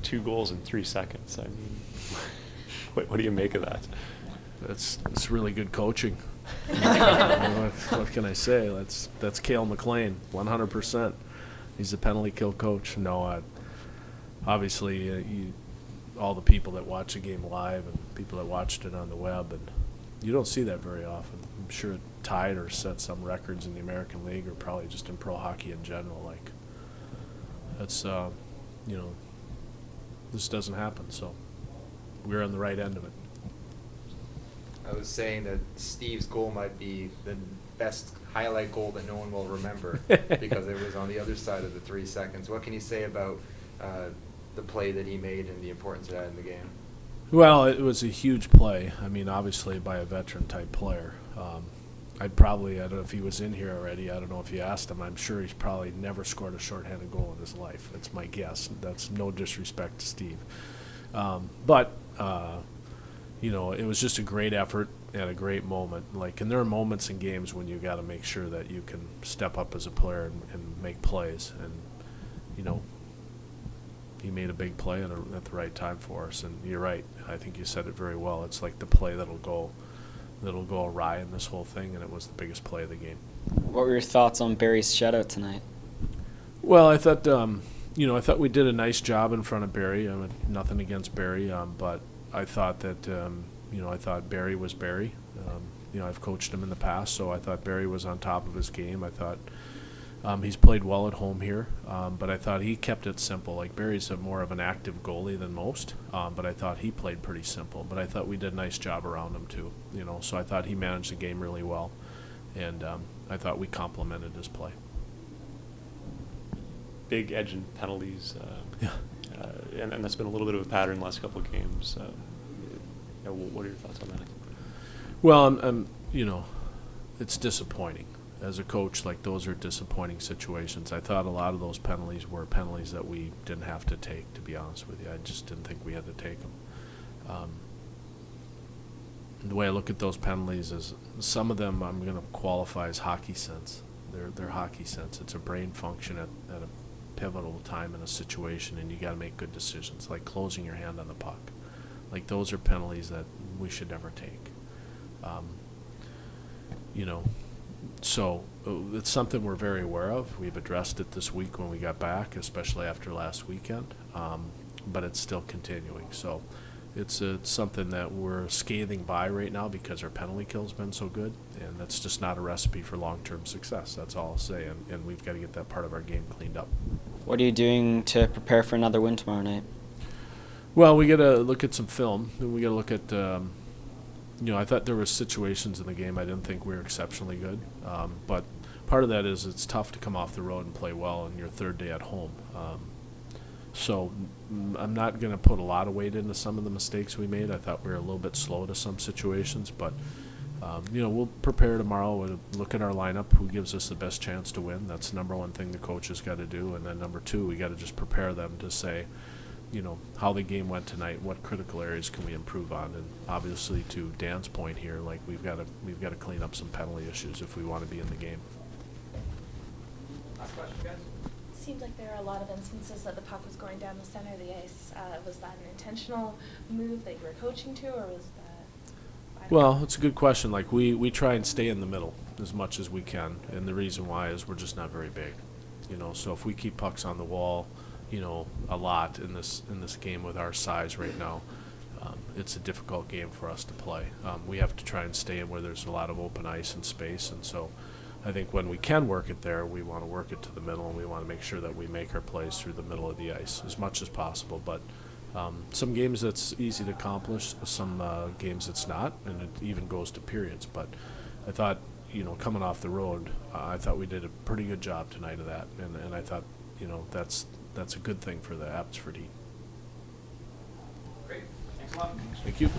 2 goals in 3 seconds. I mean, what do you make of that? It's really good coaching. What can I say? That's Cale McLean, 100%. He's a penalty kill coach. No, obviously, all the people that watch the game live and people that watched it on the web, and you don't see that very often. I'm sure it tied or set some records in the American League or probably just in pro hockey in general. Like, that's, this doesn't happen, so we're on the right end of it. I was saying that Steve's goal might be the best highlight goal that no one will remember because it was on the other side of the 3 seconds. What can you say about the play that he made and the importance of that in the game? Well, it was a huge play. I mean, obviously by a veteran-type player. I don't know if he was in here already. I don't know if you asked him. I'm sure he's probably never scored a shorthanded goal in his life. That's my guess. That's no disrespect to Steve. But it was just a great effort and a great moment. And there are moments in games when you got to make sure that you can step up as a player and make plays. And, he made a big play at the right time for us. And you're right. I think you said it very well. It's like the play that'll go awry in this whole thing, and it was the biggest play of the game. What were your thoughts on Barry's shutout tonight? Well, I thought we did a nice job in front of Barry. I mean, nothing against Barry, but I thought that I thought Barry was Barry. I've coached him in the past, so I thought Barry was on top of his game. I thought he's played well at home here, but I thought he kept it simple. Like, Barry's more of an active goalie than most, but I thought he played pretty simple. But I thought we did a nice job around him too. So I thought he managed the game really well, and I thought we complemented his play. Big edge and penalties, and that's been a little bit of a pattern the last couple of games. What are your thoughts on that? Well, it's disappointing. As a coach, those are disappointing situations. I thought a lot of those penalties were penalties that we didn't have to take, to be honest with you. I just didn't think we had to take them. The way I look at those penalties is some of them I'm going to qualify as hockey sense. They're hockey sense. It's a brain function at a pivotal time in a situation, and you got to make good decisions, like closing your hand on the puck. Those are penalties that we should never take. So it's something we're very aware of. We've addressed it this week when we got back, especially after last weekend, but it's still continuing. So it's something that we're scathing by right now because our penalty kill's been so good, and that's just not a recipe for long-term success. That's all I'll say, and we've got to get that part of our game cleaned up. What are you doing to prepare for another win tomorrow night? Well, we got to look at some film, and we got to look at I thought there were situations in the game I didn't think we were exceptionally good, but part of that is it's tough to come off the road and play well on your third day at home. So I'm not going to put a lot of weight into some of the mistakes we made. I thought we were a little bit slow to some situations, but we'll prepare tomorrow. We'll look at our lineup, who gives us the best chance to win. That's the number one thing the coach has got to do, and then number two, we got to just prepare them to say, how the game went tonight, what critical areas can we improve on, and obviously to Dan's point here, we've got to clean up some penalty issues if we want to be in the game. Last question, guys. Seemed like there are a lot of instances that the puck was going down the center of the ice. Was that an intentional move that you were coaching to, or was that? Well, it's a good question. We try and stay in the middle as much as we can, and the reason why is we're just not very big. So if we keep pucks on the wall, a lot in this game with our size right now, it's a difficult game for us to play. We have to try and stay in where there's a lot of open ice and space, and so I think when we can work it there, we want to work it to the middle, and we want to make sure that we make our plays through the middle of the ice as much as possible. But some games that's easy to accomplish, some games it's not, and it even goes to periods. But I thought, coming off the road, I thought we did a pretty good job tonight of that, and I thought, that's a good thing for the Abbotsford Heat. Great. Thanks a lot. Thank you.